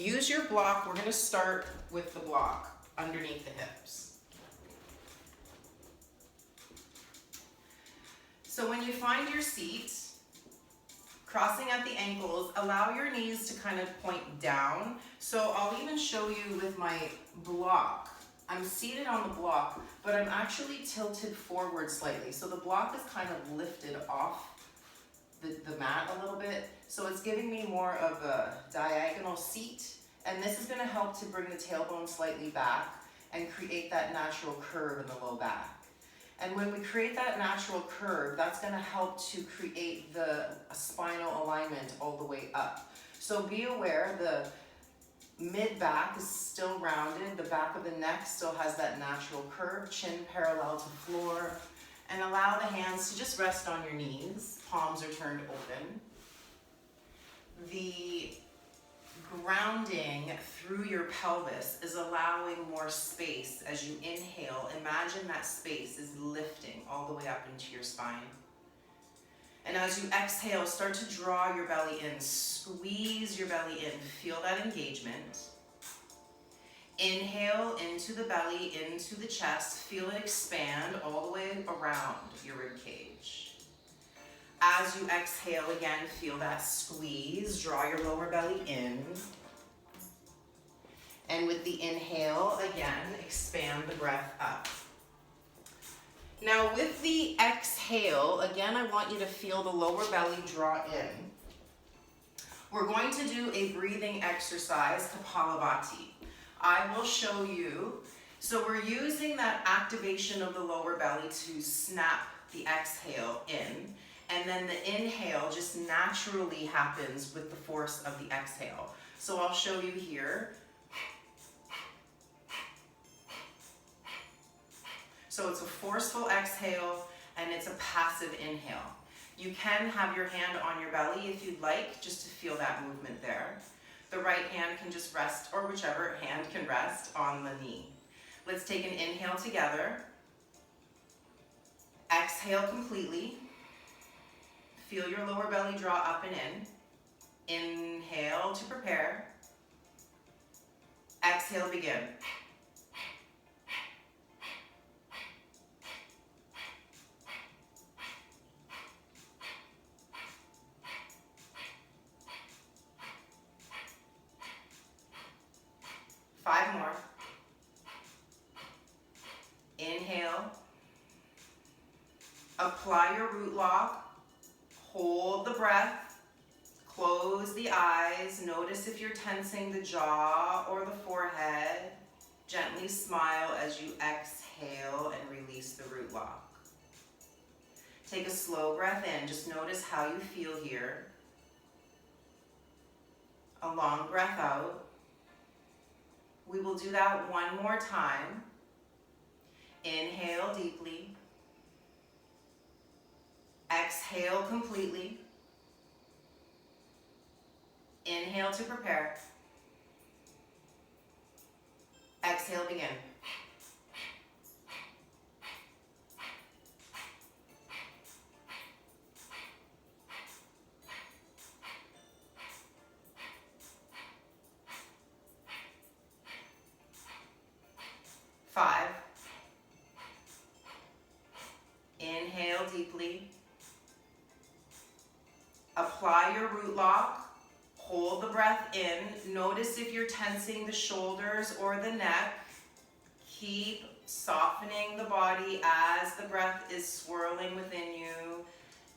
Use your block. We're going to start with the block underneath the hips. So when you find your seat, crossing at the ankles, allow your knees to kind of point down. So I'll even show you with my block. I'm seated on the block, but I'm actually tilted forward slightly. So the block is kind of lifted off the mat a little bit. So it's giving me more of a diagonal seat. And this is going to help to bring the tailbone slightly back and create that natural curve in the low back. And when we create that natural curve, that's going to help to create the spinal alignment all the way up. So be aware the mid-back is still rounded, the back of the neck still has that natural curve, chin parallel to floor, and allow the hands to just rest on your knees, palms are turned open. The grounding through your pelvis is allowing more space as you inhale. Imagine that space is lifting all the way up into your spine. And as you exhale, start to draw your belly in, squeeze your belly in, feel that engagement. Inhale into the belly, into the chest, feel it expand all the way around your rib cage. As you exhale again, feel that squeeze, draw your lower belly in. And with the inhale, again, expand the breath up. Now with the exhale, again, I want you to feel the lower belly draw in. We're going to do a breathing exercise, Kapalabhati. I will show you. So we're using that activation of the lower belly to snap the exhale in. And then the inhale just naturally happens with the force of the exhale. So I'll show you here. So it's a forceful exhale and it's a passive inhale. You can have your hand on your belly if you'd like, just to feel that movement there. The right hand can just rest, or whichever hand can rest, on the knee. Let's take an inhale together. Exhale completely. Feel your lower belly draw up and in. Inhale to prepare. Exhale, begin. 5 more. Inhale. Apply your root lock. Hold the breath. Close the eyes. Notice if you're tensing the jaw or the forehead. Gently smile as you exhale and release the root lock. Take a slow breath in. Just notice how you feel here. A long breath out. We will do that one more time. Inhale deeply. Exhale completely. Inhale to prepare. Exhale, begin. Five. Inhale deeply. Apply your root lock. Hold the breath in. Notice if you're tensing the shoulders or the neck. Keep softening the body as the breath is swirling within you.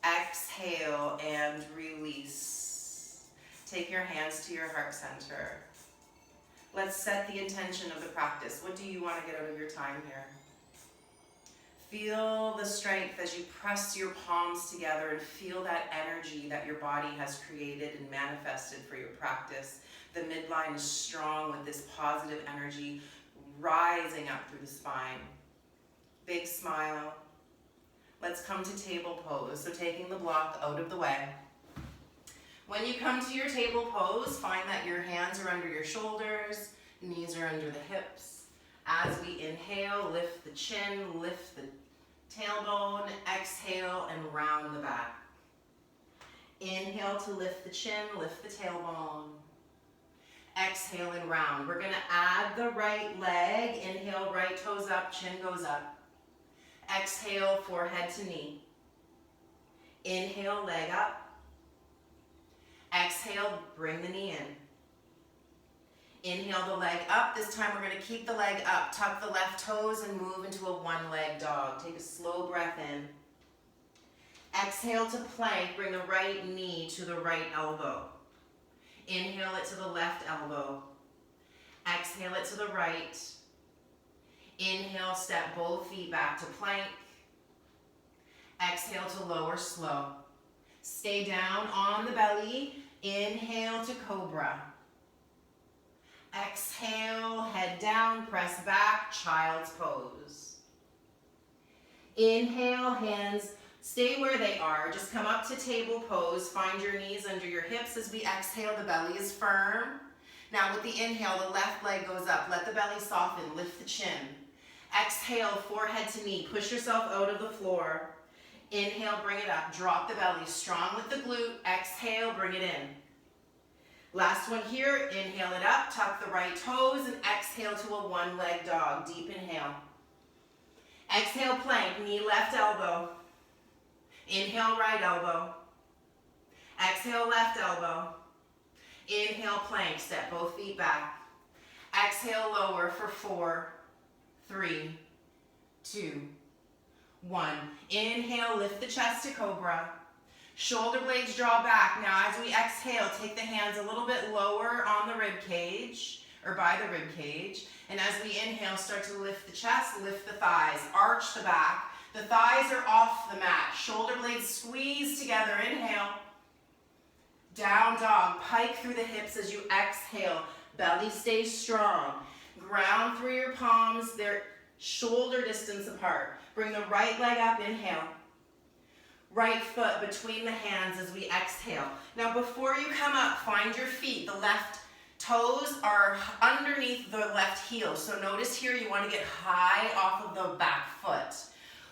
Exhale and release. Take your hands to your heart center. Let's set the intention of the practice. What do you want to get out of your time here? Feel the strength as you press your palms together and feel that energy that your body has created and manifested for your practice. The midline is strong with this positive energy rising up through the spine. Big smile. Let's come to table pose. So taking the block out of the way. When you come to your table pose, find that your hands are under your shoulders, knees are under the hips. As we inhale, lift the chin, lift the tailbone, exhale, and round the back. Inhale to lift the chin, lift the tailbone. Exhale and round. We're gonna add the right leg. Inhale, right toes up, chin goes up. Exhale, forehead to knee. Inhale, leg up. Exhale, bring the knee in. Inhale the leg up. This time we're going to keep the leg up. Tuck the left toes and move into a one-leg dog. Take a slow breath in. Exhale to plank. Bring the right knee to the right elbow. Inhale it to the left elbow. Exhale it to the right. Inhale, step both feet back to plank. Exhale to lower slow. Stay down on the belly. Inhale to cobra. Exhale, head down, press back, child's pose. Inhale, hands stay where they are. Just come up to table pose. Find your knees under your hips as we exhale. The belly is firm. Now with the inhale, the left leg goes up. Let the belly soften. Lift the chin. Exhale, forehead to knee. Push yourself out of the floor. Inhale, bring it up. Drop the belly. Strong with the glute. Exhale, bring it in. Last one here. Inhale it up. Tuck the right toes and exhale to a one-leg dog. Deep inhale. Exhale, plank. Knee left elbow. Inhale, right elbow. Exhale, left elbow. Inhale, plank. Step both feet back. Exhale, lower for 4, 3, 2, 1. Inhale, lift the chest to cobra. Shoulder blades draw back. Now as we exhale, take the hands a little bit lower on the rib cage, or by the rib cage. And as we inhale, start to lift the chest, lift the thighs, arch the back. The thighs are off the mat. Shoulder blades squeeze together. Inhale. Down dog. Pike through the hips as you exhale. Belly stays strong. Ground through your palms. They're shoulder distance apart. Bring the right leg up. Inhale. Right foot between the hands as we exhale. Now before you come up, find your feet. The left toes are underneath the left heel. So notice here you want to get high off of the back foot.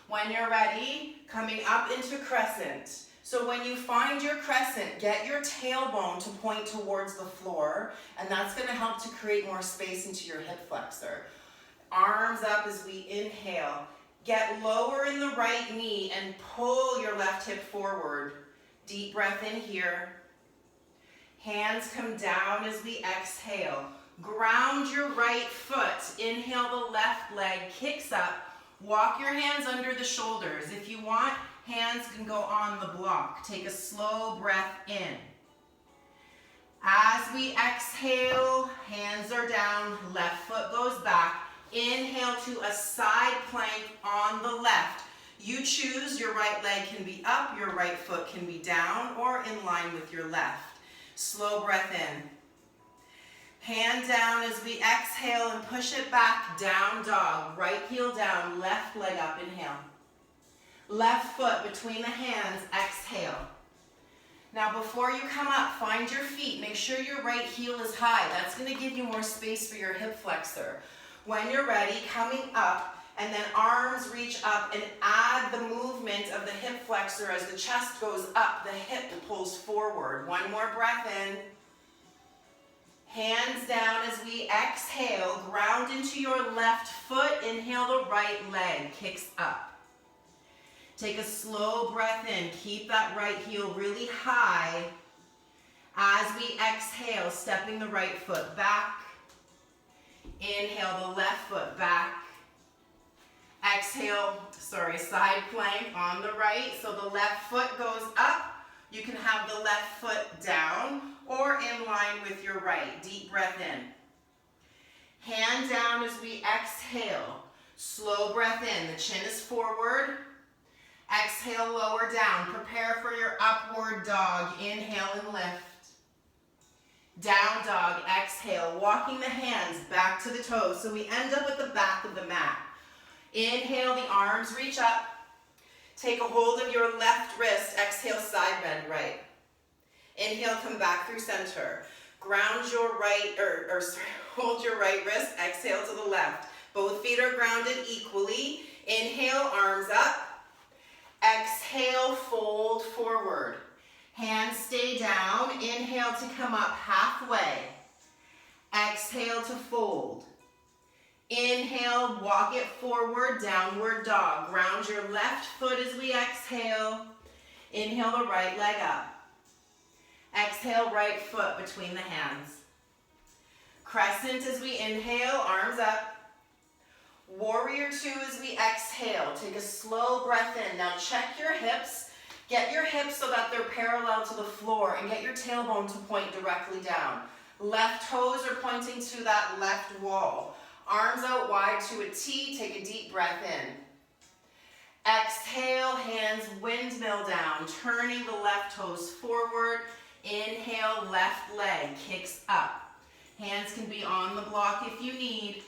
When you're ready, coming up into crescent. So when you find your crescent, get your tailbone to point towards the floor, and that's going to help to create more space into your hip flexor. Arms up as we inhale. Get lower in the right knee and pull your left hip forward. Deep breath in here. Hands come down as we exhale. Ground your right foot. Inhale, the left leg kicks up. Walk your hands under the shoulders. If you want, hands can go on the block. Take a slow breath in. As we exhale, hands are down, left foot goes back. Inhale to a side plank on the left. You choose, your right leg can be up, your right foot can be down, or in line with your left. Slow breath in. Hand down as we exhale and push it back, down dog. Right heel down, left leg up, inhale. Left foot between the hands, exhale. Now before you come up, find your feet. Make sure your right heel is high. That's going to give you more space for your hip flexor. When you're ready, coming up, and then arms reach up and add the movement of the hip flexor as the chest goes up, the hip pulls forward. One more breath in. Hands down as we exhale, ground into your left foot, inhale the right leg, kicks up. Take a slow breath in, keep that right heel really high. As we exhale, stepping the right foot back. Inhale the left foot back. Exhale, side plank on the right. So the left foot goes up. You can have the left foot down or in line with your right. Deep breath in. Hand down as we exhale. Slow breath in. The chin is forward. Exhale, lower down. Prepare for your upward dog. Inhale and lift. Down dog, exhale. Walking the hands back to the toes. So we end up at the back of the mat. Inhale, the arms reach up. Take a hold of your left wrist. Exhale, side bend right. Inhale, come back through center. Ground your right, hold your right wrist. Exhale to the left. Both feet are grounded equally. Inhale, arms up. Exhale, fold forward. Hands stay down. Inhale to come up halfway. Exhale to fold. Inhale, walk it forward, downward dog. Ground your left foot as we exhale. Inhale the right leg up. Exhale, right foot between the hands. Crescent as we inhale, arms up. Warrior two as we exhale. Take a slow breath in. Now check your hips. Get your hips so that they're parallel to the floor and get your tailbone to point directly down. Left toes are pointing to that left wall. Arms out wide to a T. Take a deep breath in. Exhale, hands windmill down, turning the left toes forward. Inhale, left leg kicks up. Hands can be on the block if you need.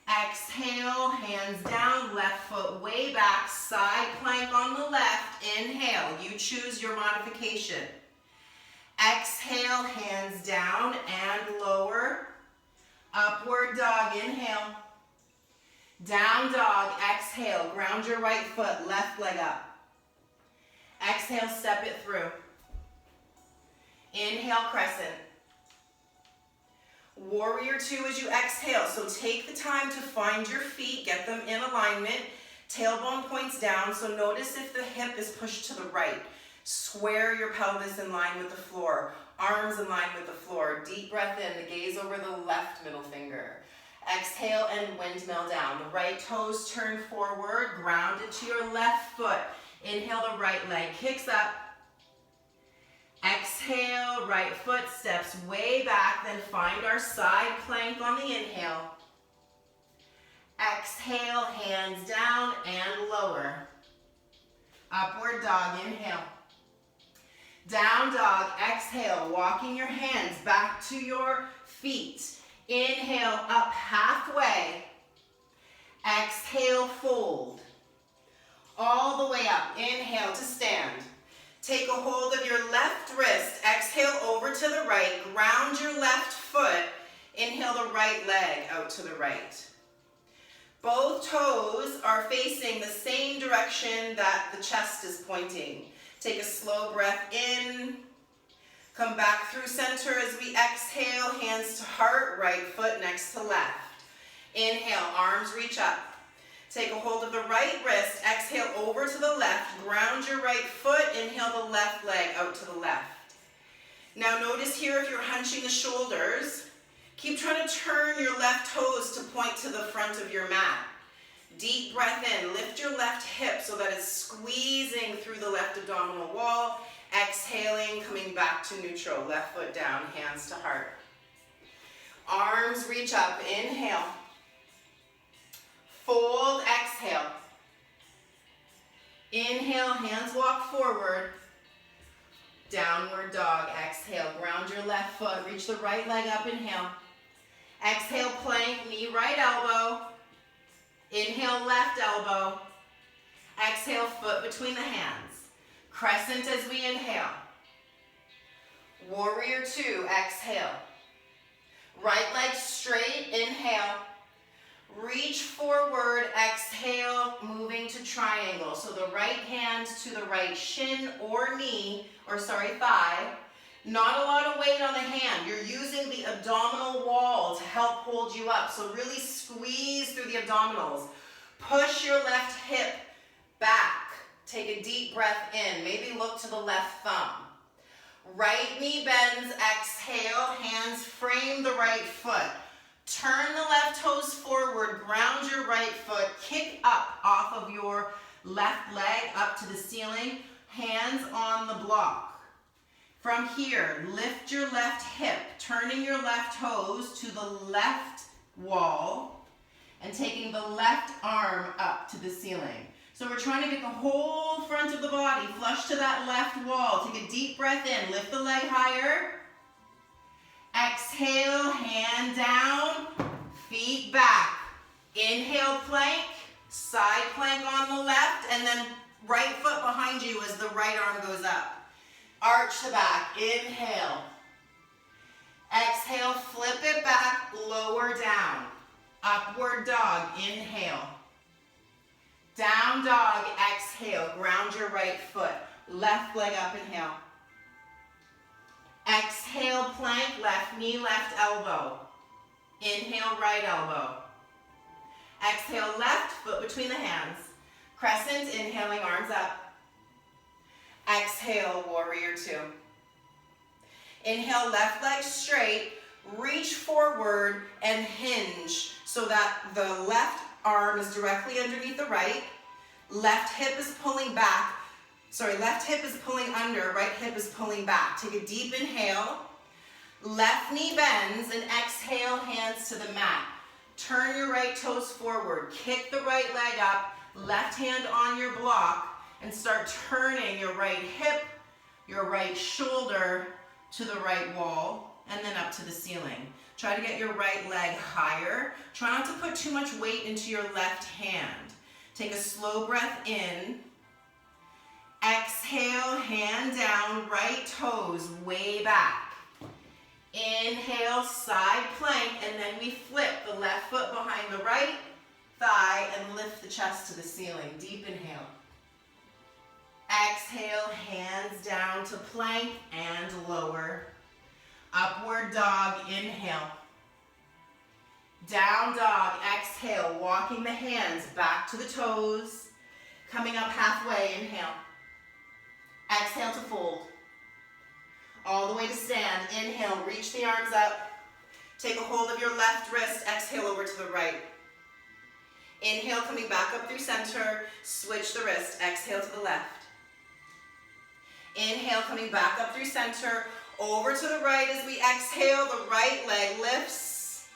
Exhale, hands down, left foot way back, side plank on the left. Inhale, you choose your modification. Exhale, hands down and lower. Upward dog, inhale. Down dog, exhale, ground your right foot, left leg up. Exhale, step it through. Inhale, crescent. Warrior two as you exhale. So take the time to find your feet, get them in alignment. Tailbone points down, so notice if the hip is pushed to the right. Square your pelvis in line with the floor. Arms in line with the floor. Deep breath in, the gaze over the left middle finger. Exhale and windmill down. The right toes turn forward, grounded to your left foot. Inhale, the right leg kicks up. Exhale, right foot steps way back, then find our side plank on the inhale. Exhale, hands down and lower. Upward dog, inhale. Down dog, exhale, walking your hands back to your feet. Inhale, up halfway. Exhale, fold. All the way up. Inhale to stand. Take a hold of your left wrist. Exhale over to the right. Ground your left foot. Inhale the right leg out to the right. Both toes are facing the same direction that the chest is pointing. Take a slow breath in. Come back through center as we exhale. Hands to heart, right foot next to left. Inhale, arms reach up. Take a hold of the right wrist. Exhale over to the left. Ground your right foot. Inhale the left leg out to the left. Now notice here if you're hunching the shoulders, keep trying to turn your left toes to point to the front of your mat. Deep breath in. Lift your left hip so that it's squeezing through the left abdominal wall. Exhaling, coming back to neutral. Left foot down, hands to heart. Arms reach up. Inhale. Fold, exhale. Inhale, hands walk forward. Downward dog, exhale. Ground your left foot, reach the right leg up, inhale. Exhale, plank, knee right elbow. Inhale, left elbow. Exhale, foot between the hands. Crescent as we inhale. Warrior two, exhale. Right leg straight, inhale. Reach forward, exhale, moving to triangle. So the right hand to the right shin or knee, thigh. Not a lot of weight on the hand. You're using the abdominal wall to help hold you up. So really squeeze through the abdominals. Push your left hip back. Take a deep breath in. Maybe look to the left thumb. Right knee bends, exhale, hands frame the right foot. Turn the left toes forward, ground your right foot, kick up off of your left leg up to the ceiling, hands on the block. From here, lift your left hip, turning your left toes to the left wall and taking the left arm up to the ceiling. So we're trying to get the whole front of the body flush to that left wall. Take a deep breath in, lift the leg higher. Exhale, hand down, feet back. Inhale, plank, side plank on the left, and then right foot behind you as the right arm goes up. Arch the back, inhale. Exhale, flip it back, lower down. Upward dog, inhale. Down dog, exhale, ground your right foot. Left leg up, inhale. Exhale, plank, left knee, left elbow. Inhale, right elbow. Exhale, left foot between the hands. Crescent, inhaling, arms up. Exhale, warrior two. Inhale, left leg straight, reach forward and hinge so that the left arm is directly underneath the right. Left hip is pulling back. Left hip is pulling under, right hip is pulling back. Take a deep inhale. Left knee bends and exhale, hands to the mat. Turn your right toes forward. Kick the right leg up, left hand on your block, and start turning your right hip, your right shoulder to the right wall, and then up to the ceiling. Try to get your right leg higher. Try not to put too much weight into your left hand. Take a slow breath in. Exhale, hand down, right toes way back. Inhale, side plank, and then we flip the left foot behind the right thigh and lift the chest to the ceiling. Deep inhale. Exhale, hands down to plank and lower. Upward dog, inhale. Down dog, exhale, walking the hands back to the toes. Coming up halfway, inhale. Exhale to fold. All the way to stand. Inhale, reach the arms up. Take a hold of your left wrist. Exhale over to the right. Inhale, coming back up through center. Switch the wrist. Exhale to the left. Inhale, coming back up through center. Over to the right as we exhale. The right leg lifts.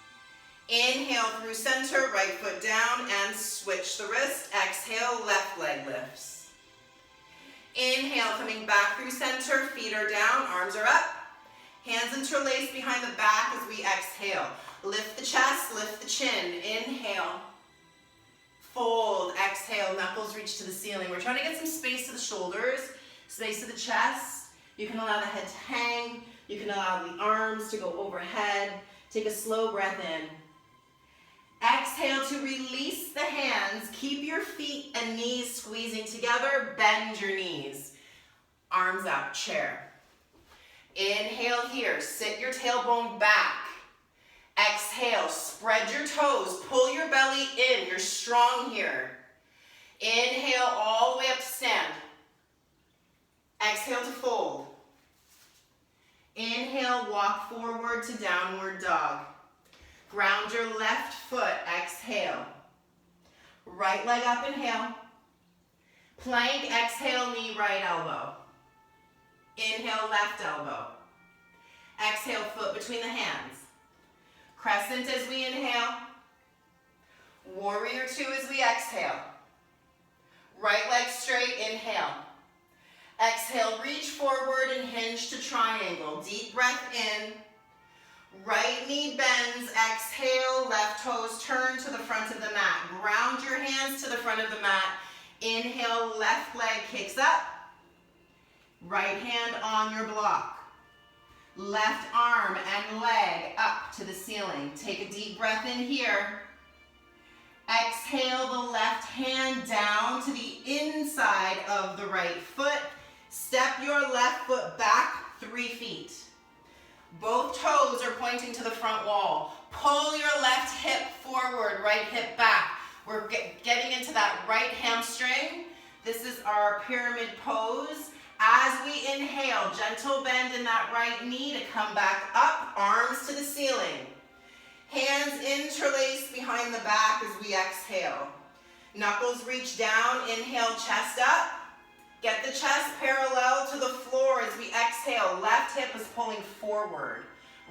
Inhale through center. Right foot down and switch the wrist. Exhale, left leg lifts. Inhale, coming back through center, feet are down, arms are up. Hands interlaced behind the back as we exhale. Lift the chest, lift the chin. Inhale. Fold, exhale, knuckles reach to the ceiling. We're trying to get some space to the shoulders, space to the chest. You can allow the head to hang. You can allow the arms to go overhead. Take a slow breath in. Exhale to release the hands. Keep your feet and knees squeezing together. Bend your knees. Arms up, chair. Inhale here. Sit your tailbone back. Exhale, spread your toes. Pull your belly in. You're strong here. Inhale all the way up to stand. Exhale to fold. Inhale, walk forward to downward dog. Ground your left foot, exhale. Right leg up, inhale. Plank, exhale, knee, right elbow. Inhale, left elbow. Exhale, foot between the hands. Crescent as we inhale. Warrior two as we exhale. Right leg straight, inhale. Exhale, reach forward and hinge to triangle. Deep breath in. Right knee bends, exhale, left toes turn to the front of the mat. Ground your hands to the front of the mat. Inhale, left leg kicks up. Right hand on your block. Left arm and leg up to the ceiling. Take a deep breath in here. Exhale the left hand down to the inside of the right foot. Step your left foot back 3 feet. Both toes are pointing to the front wall. Pull your left hip forward, right hip back. We're getting into that right hamstring. This is our pyramid pose. As we inhale, gentle bend in that right knee to come back up, arms to the ceiling. Hands interlaced behind the back as we exhale. Knuckles reach down, inhale, chest up. Get the chest parallel to the floor as we exhale. Left hip is pulling forward.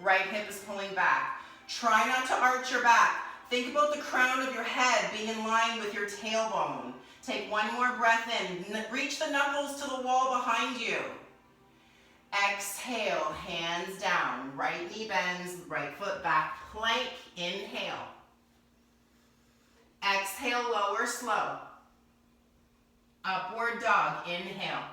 Right hip is pulling back. Try not to arch your back. Think about the crown of your head being in line with your tailbone. Take one more breath in. Reach the knuckles to the wall behind you. Exhale, hands down. Right knee bends, right foot back. Plank, inhale. Exhale, lower, slow. Upward dog, inhale.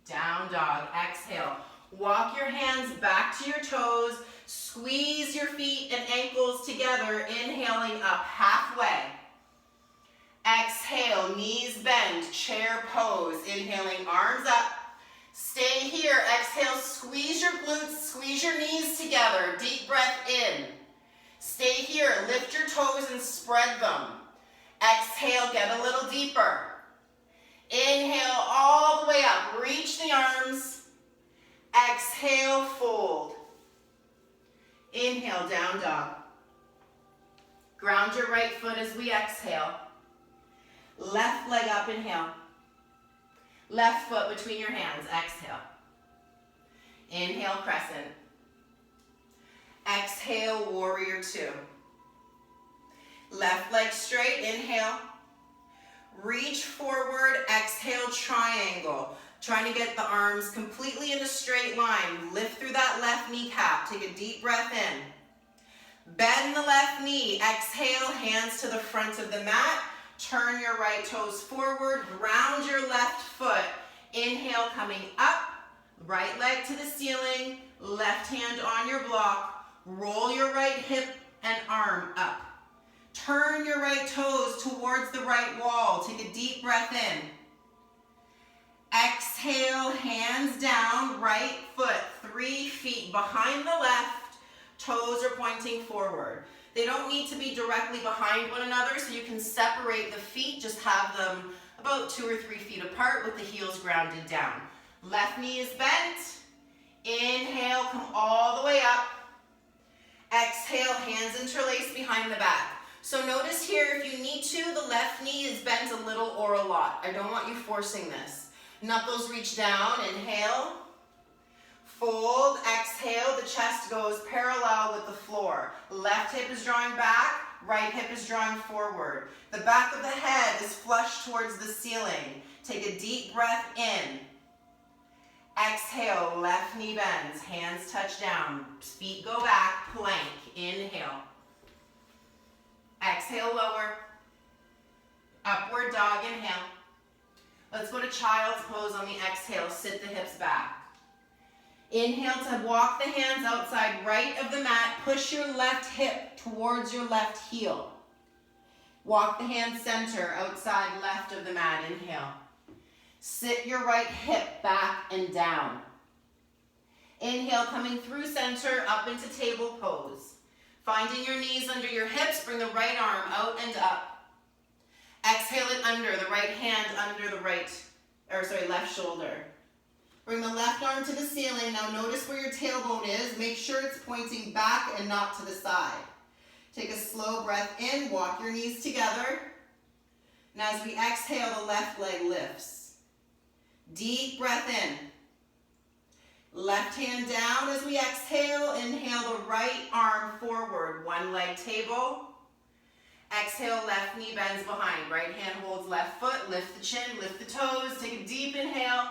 Down dog, exhale. Walk your hands back to your toes. Squeeze your feet and ankles together, inhaling up halfway. Exhale, knees bend, chair pose. Inhaling, arms up. Stay here. Exhale, squeeze your glutes, squeeze your knees together. Deep breath in. Stay here. Lift your toes and spread them. Exhale, get a little deeper. Inhale all the way up. Reach the arms. Exhale, fold. Inhale, down dog. Ground your right foot as we exhale. Left leg up, inhale. Left foot between your hands, exhale. Inhale, crescent. Exhale, warrior two. Left leg straight, inhale. Reach forward, exhale, triangle. Trying to get the arms completely in a straight line. Lift through that left kneecap. Take a deep breath in. Bend the left knee. Exhale, hands to the front of the mat. Turn your right toes forward. Ground your left foot. Inhale, coming up. Right leg to the ceiling. Left hand on your block. Roll your right hip and arm up. Turn your right toes towards the right wall. Take a deep breath in. Exhale, hands down, right foot 3 feet behind the left. Toes are pointing forward. They don't need to be directly behind one another, so you can separate the feet. Just have them about 2 or 3 feet apart with the heels grounded down. Left knee is bent. Inhale, come all the way up. Exhale, hands interlaced behind the back. So notice here, if you need to, the left knee is bent a little or a lot. I don't want you forcing this. Knuckles reach down, inhale. Fold, exhale, the chest goes parallel with the floor. Left hip is drawing back, right hip is drawing forward. The back of the head is flush towards the ceiling. Take a deep breath in. Exhale, left knee bends, hands touch down, feet go back, plank, inhale. Exhale, lower. Upward dog, inhale. Let's go to child's pose on the exhale, sit the hips back. Inhale to walk the hands outside right of the mat. Push your left hip towards your left heel. Walk the hands center outside left of the mat. Inhale. Sit your right hip back and down. Inhale, coming through center, up into table pose. Finding your knees under your hips, bring the right arm out and up. Exhale it under, the right hand under the left shoulder. Bring the left arm to the ceiling. Now notice where your tailbone is. Make sure it's pointing back and not to the side. Take a slow breath in, walk your knees together. And as we exhale, the left leg lifts. Deep breath in. Left hand down as we exhale. Inhale the right arm forward. One leg table. Exhale, left knee bends behind. Right hand holds left foot. Lift the chin, lift the toes. Take a deep inhale.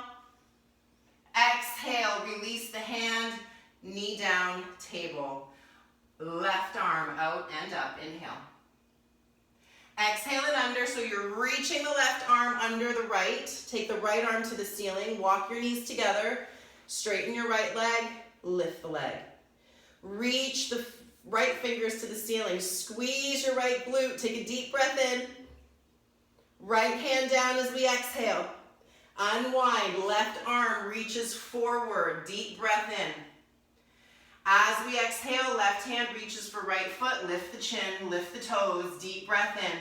Exhale, release the hand. Knee down, table. Left arm out and up. Inhale. Exhale it under, so you're reaching the left arm under the right. Take the right arm to the ceiling. Walk your knees together. Straighten your right leg. Lift the leg. Reach the right fingers to the ceiling. Squeeze your right glute. Take a deep breath in. Right hand down as we exhale. Unwind. Left arm reaches forward. Deep breath in. As we exhale, left hand reaches for right foot. Lift the chin, lift the toes. Deep breath in.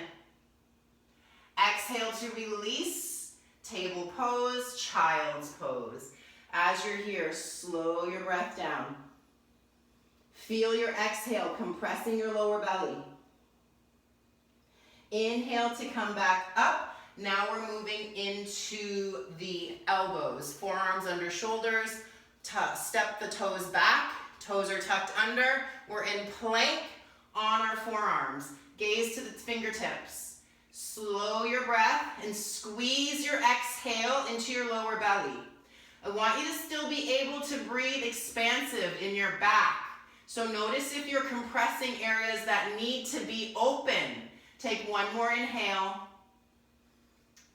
Exhale to release. Table pose, child's pose. As you're here, slow your breath down. Feel your exhale compressing your lower belly. Inhale to come back up. Now we're moving into the elbows. Forearms under shoulders. Step the toes back. Toes are tucked under. We're in plank on our forearms. Gaze to the fingertips. Slow your breath and squeeze your exhale into your lower belly. I want you to still be able to breathe expansive in your back. So notice if you're compressing areas that need to be open. Take one more inhale.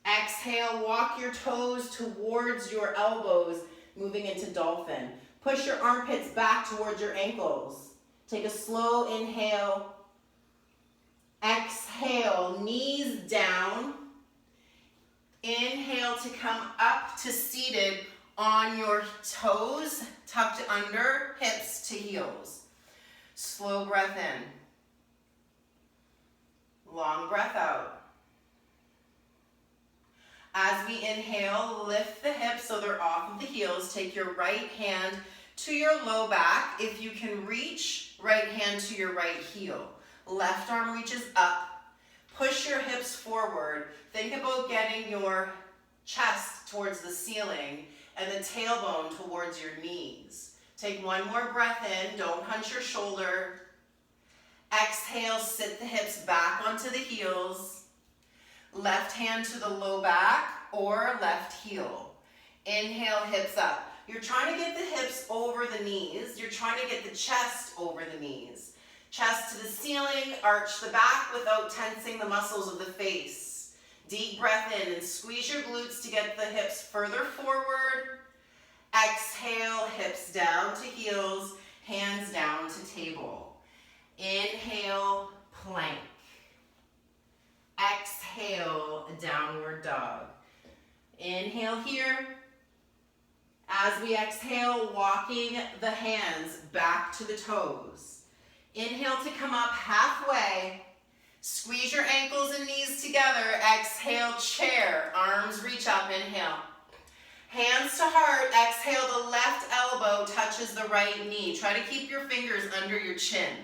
Exhale, walk your toes towards your elbows, moving into dolphin. Push your armpits back towards your ankles. Take a slow inhale. Exhale, knees down. Inhale to come up to seated On your toes, tucked under, hips to heels. Slow breath in. Long breath out. As we inhale, lift the hips so they're off of the heels. Take your right hand to your low back. If you can reach, right hand to your right heel. Left arm reaches up. Push your hips forward. Think about getting your chest towards the ceiling and the tailbone towards your knees. Take one more breath in. Don't hunch your shoulder. Exhale, sit the hips back onto the heels. Left hand to the low back or left heel. Inhale, hips up. You're trying to get the hips over the knees. You're trying to get the chest over the knees. Chest to the ceiling, arch the back without tensing the muscles of the face. Deep breath in and squeeze your glutes to get the hips further forward. Exhale, hips down to heels, hands down to table. Inhale, plank. Exhale, downward dog. Inhale here. As we exhale, walking the hands back to the toes. Inhale to come up halfway. Squeeze your ankles and knees together. Exhale, chair. Arms reach up. Inhale. Hands to heart. Exhale, the left elbow touches the right knee. Try to keep your fingers under your chin.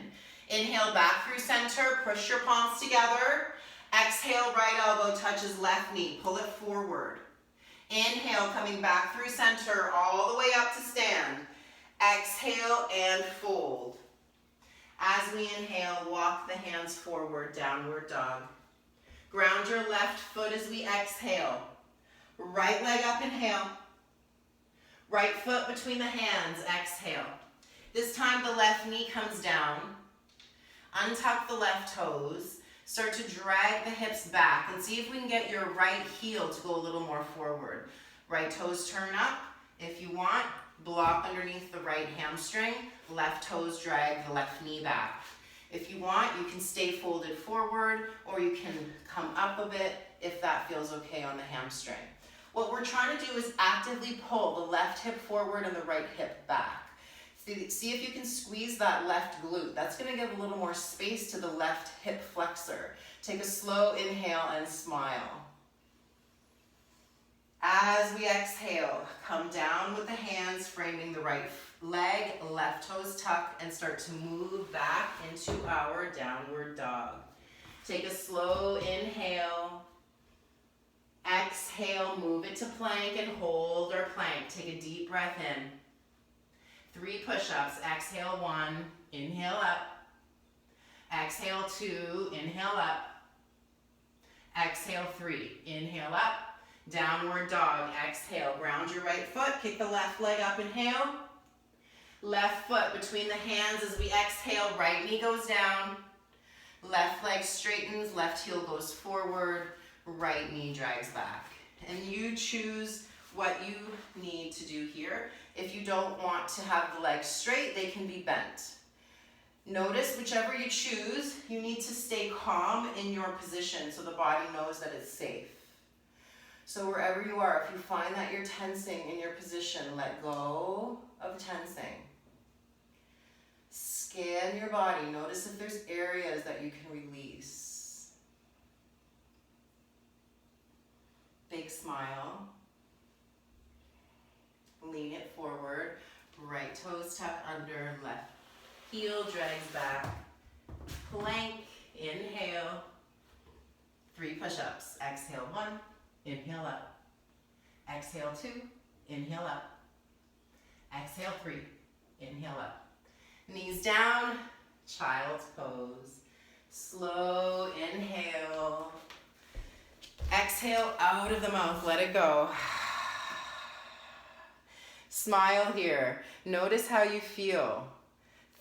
Inhale, back through center. Push your palms together. Exhale, right elbow touches left knee. Pull it forward. Inhale, coming back through center, all the way up to stand. Exhale and fold. As we inhale, walk the hands forward, downward dog. Ground your left foot as we exhale. Right leg up, inhale. Right foot between the hands, exhale. This time the left knee comes down. Untuck the left toes. Start to drag the hips back and see if we can get your right heel to go a little more forward. Right toes turn up. If you want, block underneath the right hamstring. Left toes drag the left knee back. If you want, you can stay folded forward or you can come up a bit if that feels okay on the hamstring. What we're trying to do is actively pull the left hip forward and the right hip back. See if you can squeeze that left glute. That's going to give a little more space to the left hip flexor. Take a slow inhale and smile. As we exhale, come down with the hands framing the right leg, left toes tuck, and start to move back into our downward dog. Take a slow inhale. Exhale, move it to plank and hold our plank. Take a deep breath in. 3 push-ups. Exhale 1, inhale up. Exhale 2, inhale up. Exhale 3, inhale up. Downward dog. Exhale, ground your right foot. Kick the left leg up, inhale. Left foot between the hands as we exhale. Right knee goes down. Left leg straightens, left heel goes forward. Right knee drags back. And you choose what you need to do here. If you don't want to have the legs straight, they can be bent. Notice whichever you choose, you need to stay calm in your position so the body knows that it's safe. So wherever you are, if you find that you're tensing in your position, let go of tensing. Scan your body. Notice if there's areas that you can release. Big smile. Lean it forward. Right toes tuck under, left heel drags back. Plank, inhale. 3 push-ups. Exhale 1, inhale up. Exhale 2, inhale up. Exhale 3, inhale up. Knees down, child's pose. Slow inhale. Exhale out of the mouth, let it go. Smile here. Notice how you feel.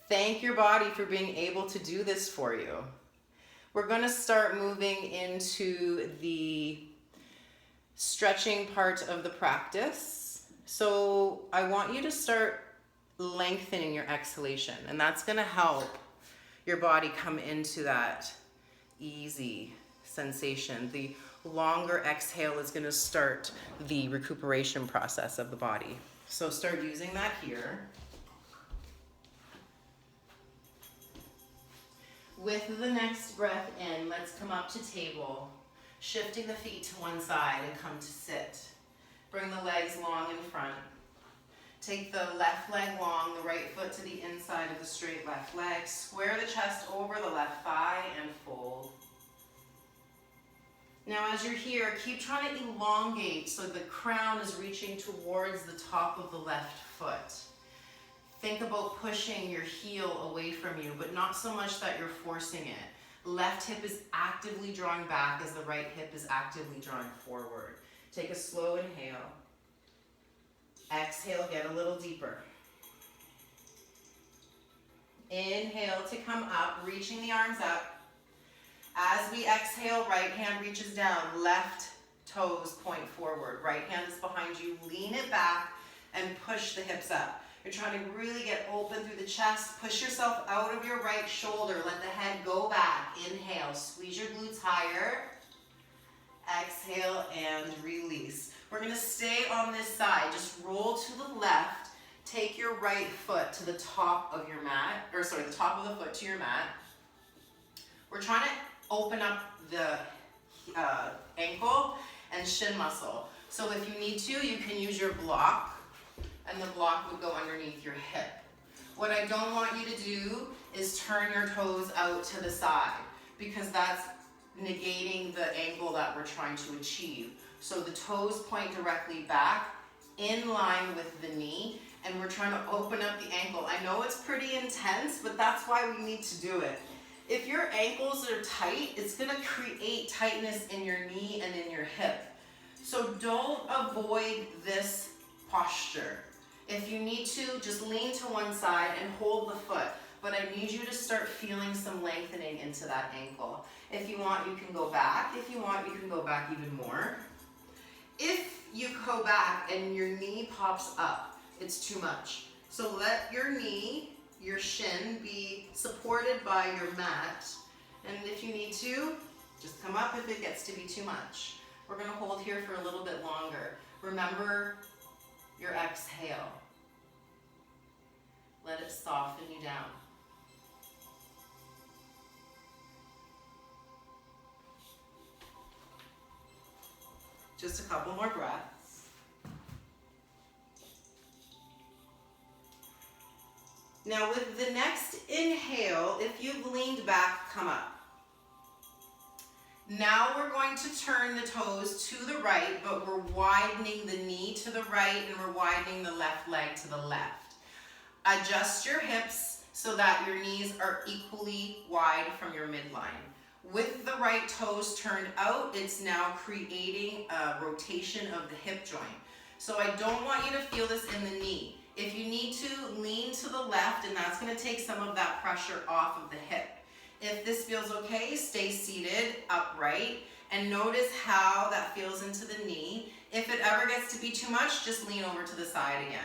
Thank your body for being able to do this for you. We're going to start moving into the stretching part of the practice. So I want you to start lengthening your exhalation, and that's going to help your body come into that easy sensation. The longer exhale is going to start the recuperation process of the body. So start using that here. With the next breath in, let's come up to table, shifting the feet to one side and come to sit. Bring the legs long in front. Take the left leg long, the right foot to the inside of the straight left leg. Square the chest over the left thigh and fold. Now as you're here, keep trying to elongate so the crown is reaching towards the top of the left foot. Think about pushing your heel away from you, but not so much that you're forcing it. Left hip is actively drawing back as the right hip is actively drawing forward. Take a slow inhale. Exhale, get a little deeper. Inhale to come up, reaching the arms up. As we exhale, right hand reaches down, left toes point forward. Right hand is behind you, lean it back and push the hips up. You're trying to really get open through the chest. Push yourself out of your right shoulder. Let the head go back. Inhale, squeeze your glutes higher. Exhale and release. We're gonna stay on this side. Just roll to the left. Take your right foot to the top of your mat, or sorry, the top of the foot to your mat. We're trying to open up the ankle and shin muscle. So if you need to, you can use your block, and the block would go underneath your hip. What I don't want you to do is turn your toes out to the side, because that's negating the angle that we're trying to achieve. So the toes point directly back, in line with the knee, and we're trying to open up the ankle. I know it's pretty intense, but that's why we need to do it. If your ankles are tight, it's gonna create tightness in your knee and in your hip. So don't avoid this posture. If you need to, just lean to one side and hold the foot. But I need you to start feeling some lengthening into that ankle. If you want, you can go back. If you want, you can go back even more. If you go back and your knee pops up, it's too much. So let your knee, your shin, be supported by your mat. And if you need to, just come up if it gets to be too much. We're gonna hold here for a little bit longer. Remember your exhale. Let it soften you down. Just a couple more breaths. Now with the next inhale, if you've leaned back, come up. Now we're going to turn the toes to the right, but we're widening the knee to the right and we're widening the left leg to the left. Adjust your hips so that your knees are equally wide from your midline. With the right toes turned out, it's now creating a rotation of the hip joint. So I don't want you to feel this in the knee. If you need to, lean to the left, and that's going to take some of that pressure off of the hip. If this feels okay, stay seated, upright, and notice how that feels into the knee. If it ever gets to be too much, just lean over to the side again.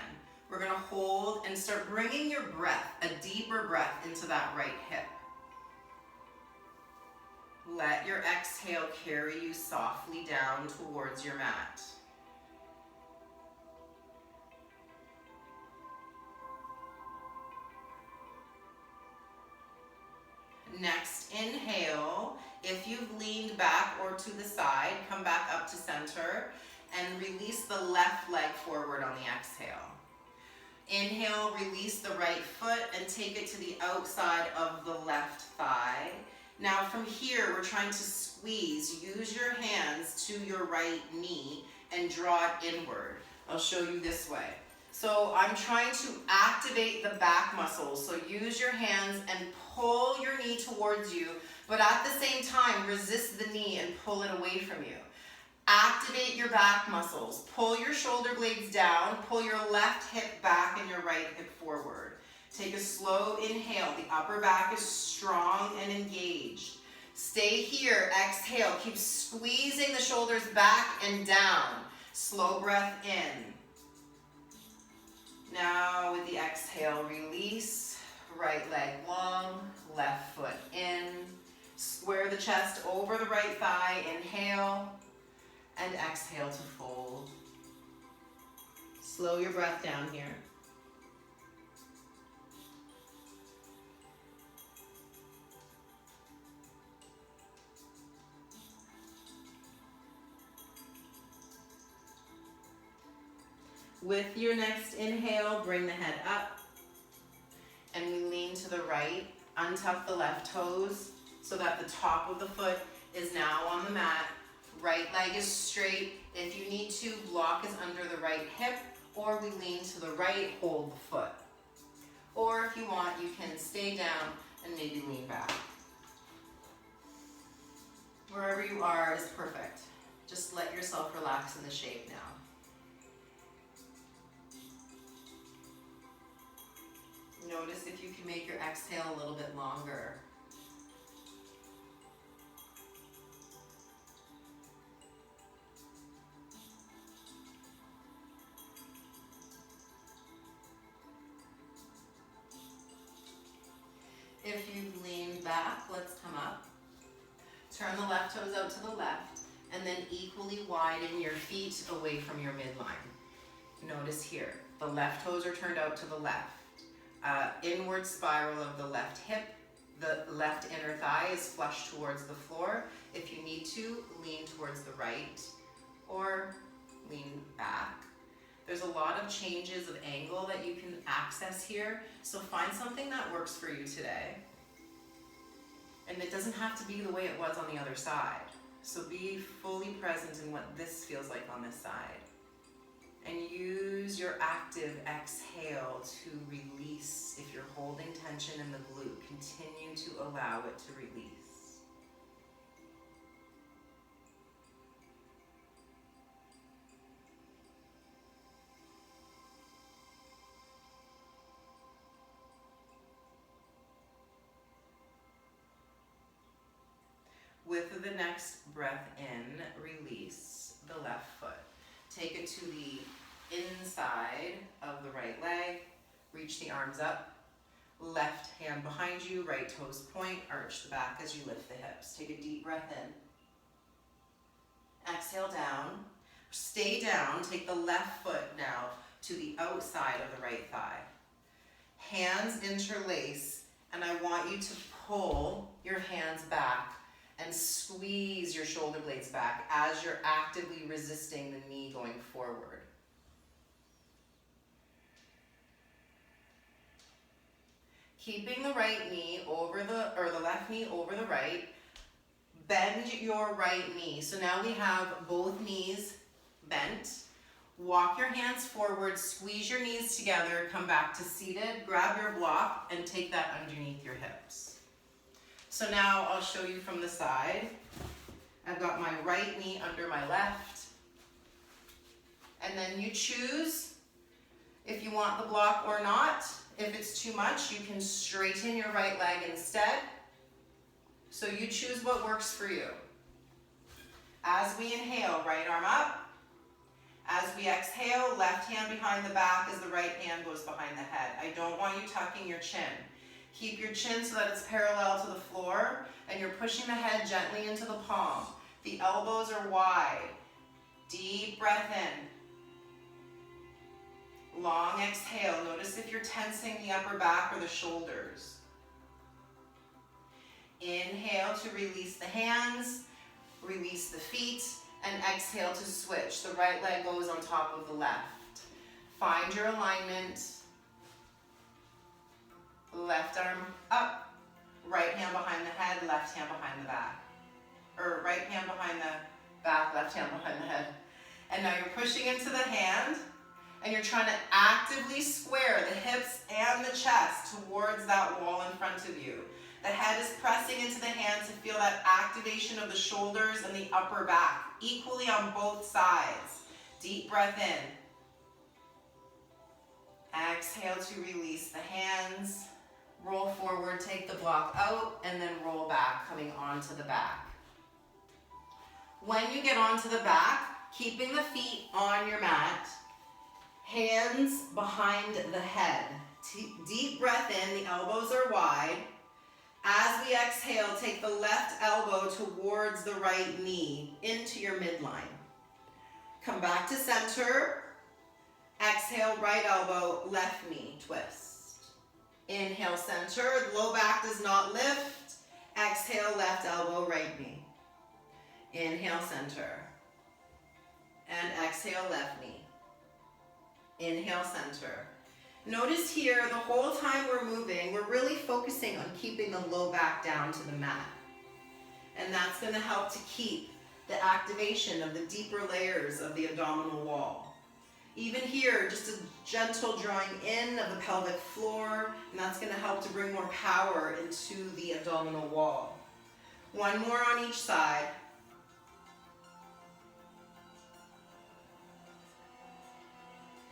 We're going to hold and start bringing your breath, a deeper breath, into that right hip. Let your exhale carry you softly down towards your mat. Next, inhale. If you've leaned back or to the side, come back up to center and release the left leg forward on the exhale. Inhale, release the right foot and take it to the outside of the left thigh. Now from here, we're trying to squeeze. Use your hands to your right knee and draw it inward. I'll show you this way. So I'm trying to activate the back muscles. So use your hands and pull your knee towards you, but at the same time, resist the knee and pull it away from you. Activate your back muscles. Pull your shoulder blades down, pull your left hip back and your right hip forward. Take a slow inhale. The upper back is strong and engaged. Stay here. Exhale. Keep squeezing the shoulders back and down. Slow breath in. Now with the exhale, release. Right leg long, left foot in. Square the the chest over the right thigh. Inhale and exhale to fold. Slow your breath down here. With your next inhale, bring the head up and we lean to the right. Untuck the left toes so that the top of the foot is now on the mat. Right leg is straight. If you need to, block is under the right hip, or we lean to the right, hold the foot. Or if you want, you can stay down and maybe lean back. Wherever you are is perfect. Just let yourself relax in the shape now. Notice if you can make your exhale a little bit longer. If you've leaned back, let's come up. Turn the left toes out to the left, and then equally widen your feet away from your midline. Notice here, the left toes are turned out to the left. Inward spiral of the left hip, the left inner thigh is flush towards the floor. If you need to, lean towards the right or lean back. There's a lot of changes of angle that you can access here, so find something that works for you today. And it doesn't have to be the way it was on the other side. So be fully present in what this feels like on this side. And use your active exhale to release. If you're holding tension in the glute, continue to allow it to release. With the next breath in, release the left foot. Take it to the inside of the right leg. Reach the arms up. Left hand behind you, right toes point. Arch the back as you lift the hips. Take a deep breath in. Exhale down. Stay down. Take the left foot now to the outside of the right thigh. Hands interlace, and I want you to pull your hands back and squeeze your shoulder blades back as you're actively resisting the knee going forward. Keeping the right knee over the left knee over the right. Bend your right knee. So now we have both knees bent. Walk your hands forward, squeeze your knees together, come back to seated, grab your block, and take that underneath your hips. So now I'll show you from the side. I've got my right knee under my left. And then you choose if you want the block or not. If it's too much, you can straighten your right leg instead. So you choose what works for you. As we inhale, right arm up. As we exhale, left hand behind the back as the right hand goes behind the head. I don't want you tucking your chin. Keep your chin so that it's parallel to the floor, and you're pushing the head gently into the palm. The elbows are wide. Deep breath in. Long exhale. Notice if you're tensing the upper back or the shoulders. Inhale to release the hands, release the feet, and exhale to switch. The right leg goes on top of the left. Find your alignment. Left arm up, right hand behind the head, left hand behind the back. Or right hand behind the back, left hand behind the head. And now you're pushing into the hand, and you're trying to actively square the hips and the chest towards that wall in front of you. The head is pressing into the hand to feel that activation of the shoulders and the upper back, equally on both sides. Deep breath in. Exhale to release the hands. Roll forward, take the block out, and then roll back, coming onto the back. When you get onto the back, keeping the feet on your mat, hands behind the head. Deep breath in, the elbows are wide. As we exhale, take the left elbow towards the right knee into your midline. Come back to center. Exhale, right elbow, left knee, twist. Inhale, center, low back does not lift. Exhale, left elbow, right knee. Inhale, center. And exhale, left knee. Inhale, center. Notice here, the whole time we're moving, we're really focusing on keeping the low back down to the mat. And that's going to help to keep the activation of the deeper layers of the abdominal wall. Even here, just a gentle drawing in of the pelvic floor, and that's going to help to bring more power into the abdominal wall. One more on each side.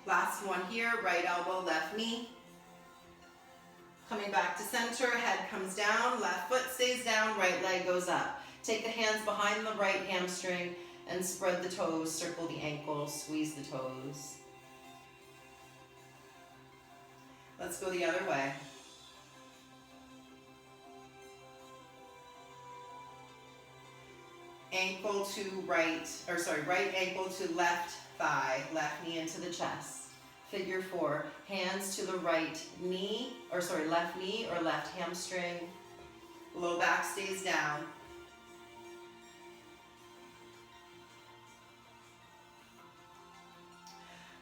Last one here, right elbow, left knee. Coming back to center, head comes down, left foot stays down, right leg goes up. Take the hands behind the right hamstring and spread the toes, circle the ankles, squeeze the toes. Let's go the other way. Ankle to right ankle to left thigh, left knee into the chest. Figure 4, hands to the right knee, left knee or left hamstring. Low back stays down.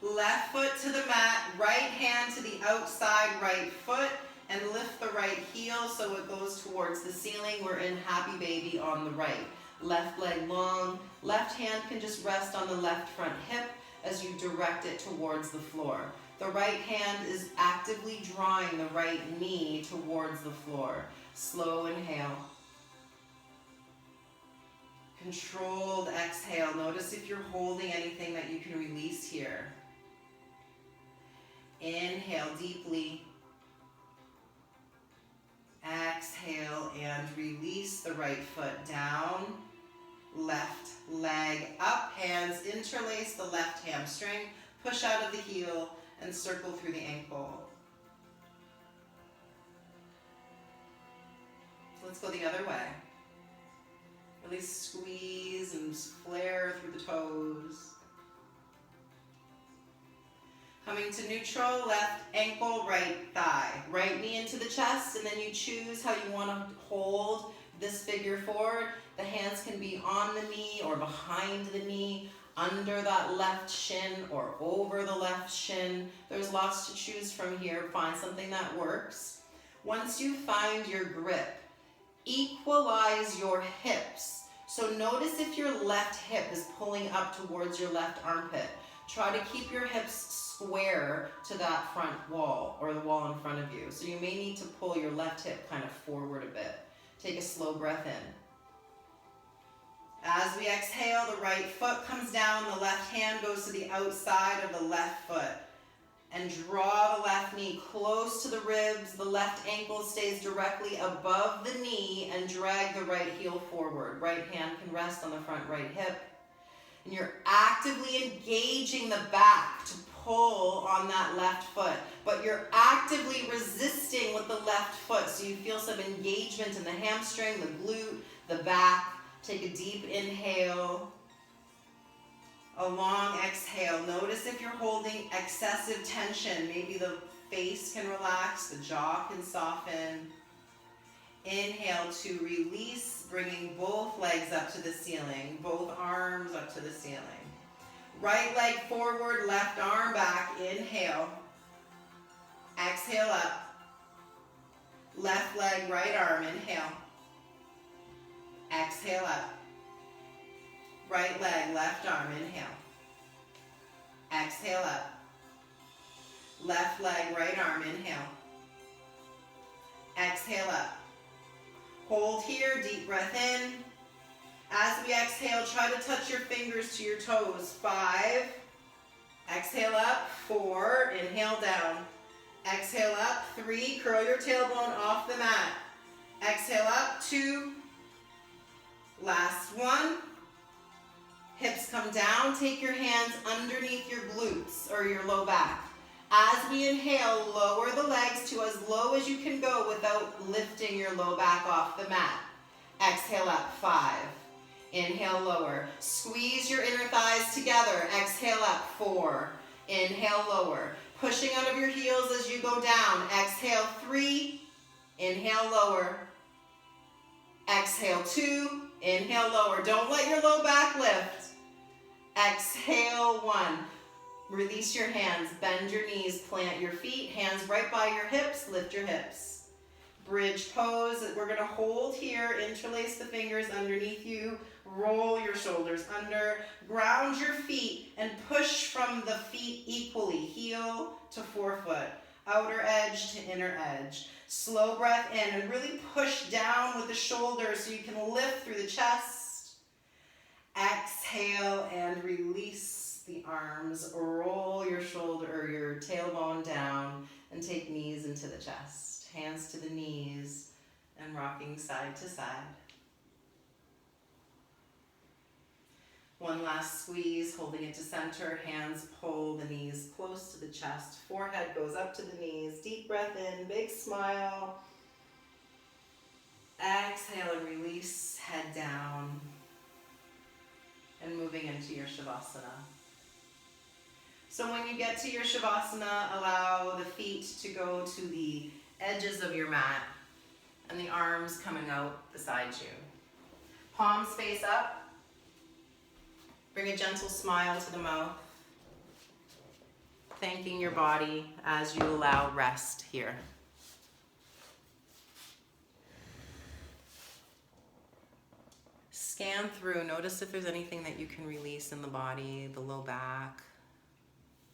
Left foot to the mat, right hand to the outside right foot, and lift the right heel so it goes towards the ceiling. We're in happy baby on the right. Left leg long, left hand can just rest on the left front hip as you direct it towards the floor. The right hand is actively drawing the right knee towards the floor. Slow inhale. Controlled exhale. Notice if you're holding anything that you can release here. Inhale deeply. Exhale and release the right foot down. Left leg up, hands interlace the left hamstring, push out of the heel and circle through the ankle. So let's go the other way. Really squeeze and flare through the toes. Coming to neutral, left ankle, right thigh. Right knee into the chest, and then you choose how you want to hold this figure forward. The hands can be on the knee or behind the knee, under that left shin or over the left shin. There's lots to choose from here. Find something that works. Once you find your grip, equalize your hips. So notice if your left hip is pulling up towards your left armpit. Try to keep your hips square to that front wall or the wall in front of you. So you may need to pull your left hip kind of forward a bit. Take a slow breath in. As we exhale, the right foot comes down, the left hand goes to the outside of the left foot. And draw the left knee close to the ribs. The left ankle stays directly above the knee and drag the right heel forward. Right hand can rest on the front right hip. And you're actively engaging the back to pull on that left foot, but you're actively resisting with the left foot, so you feel some engagement in the hamstring, the glute, the back. Take a deep inhale, a long exhale. Notice if you're holding excessive tension, maybe the face can relax, the jaw can soften. Inhale to release, bringing both legs up to the ceiling, both arms up to the ceiling. Right leg forward, left arm back. Inhale. Exhale up. Left leg, right arm. Inhale. Exhale up. Right leg, left arm. Inhale. Exhale up. Left leg, right arm. Inhale. Exhale up. Hold here, deep breath in. As we exhale, try to touch your fingers to your toes. 5. Exhale up. 4. Inhale down. Exhale up. 3. Curl your tailbone off the mat. Exhale up. 2. Last 1. Hips come down. Take your hands underneath your glutes or your low back. As we inhale, lower the legs to as low as you can go without lifting your low back off the mat. Exhale up, 5. Inhale, lower. Squeeze your inner thighs together. Exhale up, 4. Inhale, lower. Pushing out of your heels as you go down. Exhale, 3. Inhale, lower. Exhale, 2. Inhale, lower. Don't let your low back lift. Exhale, 1. Release your hands, bend your knees, plant your feet, hands right by your hips, lift your hips. Bridge pose, we're gonna hold here, interlace the fingers underneath you, roll your shoulders under, ground your feet, and push from the feet equally, heel to forefoot, outer edge to inner edge. Slow breath in and really push down with the shoulders so you can lift through the chest. Exhale and release the arms, roll your shoulder or your tailbone down and take knees into the chest. Hands to the knees and rocking side to side. One last squeeze, holding it to center. Hands pull the knees close to the chest. Forehead goes up to the knees. Deep breath in, big smile. Exhale and release, head down. And moving into your Shavasana. So when you get to your Shavasana, allow the feet to go to the edges of your mat and the arms coming out beside you. Palms face up. Bring a gentle smile to the mouth. Thanking your body as you allow rest here. Scan through, notice if there's anything that you can release in the body, the low back,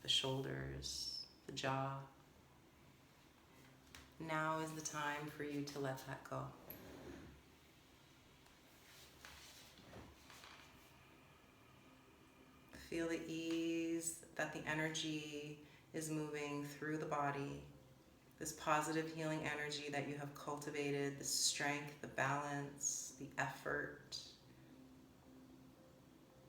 the shoulders, the jaw. Now is the time for you to let that go. Feel the ease that the energy is moving through the body. This positive healing energy that you have cultivated, the strength, the balance, the effort.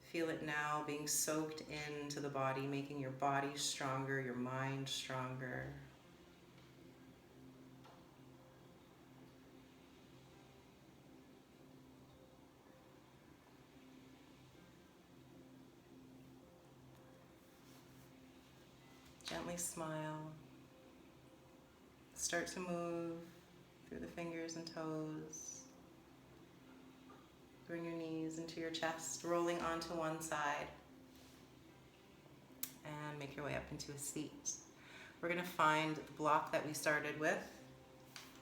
Feel it now being soaked into the body, making your body stronger, your mind stronger. Gently smile. Start to move through the fingers and toes. Bring your knees into your chest, rolling onto one side. And make your way up into a seat. We're going to find the block that we started with,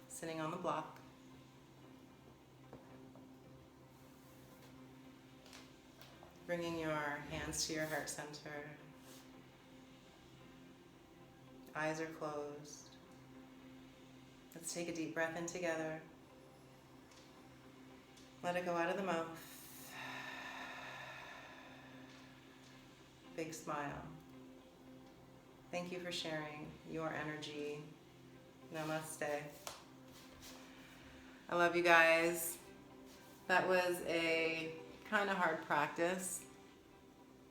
sitting on the block. Bringing your hands to your heart center. Eyes are closed. Let's take a deep breath in together. Let it go out of the mouth. Big smile. Thank you for sharing your energy. Namaste. I love you guys. That was a kind of hard practice.